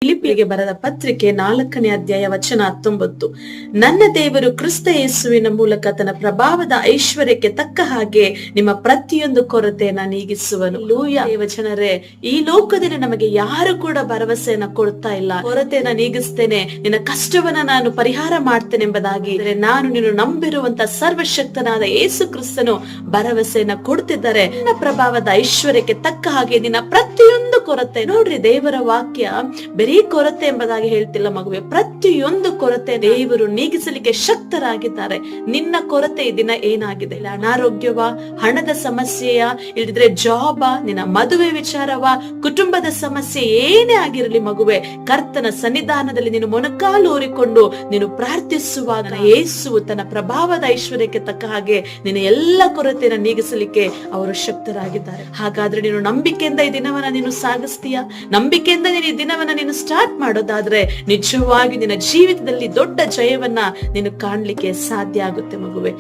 ಫಿಲಿಪ್ಪಿಯರಿಗೆ ಬರೆದ ಪತ್ರಿಕೆ 4ನೇ ಅಧ್ಯಾಯ ವಚನ 19. ನನ್ನ ದೇವರು ಕ್ರಿಸ್ತ ಯೇಸುವಿನ ಮೂಲಕ ತನ್ನ ಪ್ರಭಾವದ ಐಶ್ವರ್ಯಕ್ಕೆ ತಕ್ಕ ಹಾಗೆ ನಿಮ್ಮ ಪ್ರತಿಯೊಂದು ಕೊರತೆಯನ್ನ ನೀಗಿಸುವನು. ಲೂಯ ದೇವಜನರೇ, ಈ ಲೋಕದಲ್ಲಿ ನಮಗೆ ಯಾರು ಕೂಡ ಭರವಸೆಯನ್ನ ಕೊಡ್ತಾ ಇಲ್ಲ. ಕೊರತೆಯನ್ನ ನೀಗಿಸ್ತೇನೆ, ನಿನ್ನ ಕಷ್ಟವನ್ನ ನಾನು ಪರಿಹಾರ ಮಾಡ್ತೇನೆ ಎಂಬುದಾಗಿ ನಾನು ನೀನು ನಂಬಿರುವಂತ ಸರ್ವಶಕ್ತನಾದ ಯೇಸು ಕ್ರಿಸ್ತನು ಭರವಸೆಯನ್ನ ಕೊಡ್ತಿದ್ದಾರೆ. ನಿನ್ನ ಪ್ರಭಾವದ ಐಶ್ವರ್ಯಕ್ಕೆ ತಕ್ಕ ಹಾಗೆ ನಿನ್ನ ಪ್ರತಿಯೊಂದು ಕೊರತೆ. ನೋಡ್ರಿ, ದೇವರ ವಾಕ್ಯ ಬರೀ ಕೊರತೆ ಎಂಬುದಾಗಿ ಹೇಳ್ತಿಲ್ಲ ಮಗುವೆ, ಪ್ರತಿಯೊಂದು ಕೊರತೆ ದೇವರು ನೀಗಿಸಲಿಕ್ಕೆ ಶಕ್ತರಾಗಿದ್ದಾರೆ. ನಿನ್ನ ಕೊರತೆ ಈ ದಿನ ಏನಾಗಿದೆ? ಇಲ್ಲ ಅನಾರೋಗ್ಯವ, ಹಣದ ಸಮಸ್ಯೆಯ, ಇಲ್ಲದಿದ್ರೆ ಜಾಬ, ನಿನ್ನ ಮದುವೆ ವಿಚಾರವ, ಕುಟುಂಬದ ಸಮಸ್ಯೆ ಏನೇ ಆಗಿರಲಿ ಮಗುವೆ, ಕರ್ತನ ಸನ್ನಿಧಾನದಲ್ಲಿ ನೀನು ಮೊಣಕಾಲು ಊರಿಕೊಂಡು ನೀನು ಪ್ರಾರ್ಥಿಸುವಾಗ ಯೇಸು ತನ್ನ ಪ್ರಭಾವದ ಐಶ್ವರ್ಯಕ್ಕೆ ತಕ್ಕ ಹಾಗೆ ನಿನ್ನ ಎಲ್ಲ ಕೊರತೆಯನ್ನು ನೀಗಿಸಲಿಕ್ಕೆ ಅವರು ಶಕ್ತರಾಗಿದ್ದಾರೆ. ಹಾಗಾದ್ರೆ ನೀನು ನಂಬಿಕೆಯಿಂದ ಈ ದಿನವನ್ನ ನೀನು ಸಾಗಿಸ್ತೀಯ? ನಂಬಿಕೆಯಿಂದ ನೀನು ಈ ದಿನವನ್ನ ನೀನು ಸ್ಟಾರ್ಟ್ ಮಾಡೋದಾದ್ರೆ ನಿಜವಾಗಿ ನಿನ್ನ ಜೀವಿತದಲ್ಲಿ ದೊಡ್ಡ ಜಯವನ್ನ ನೀನು ಕಾಣ್ಲಿಕ್ಕೆ ಸಾಧ್ಯ ಆಗುತ್ತೆ ಮಗುವೆ.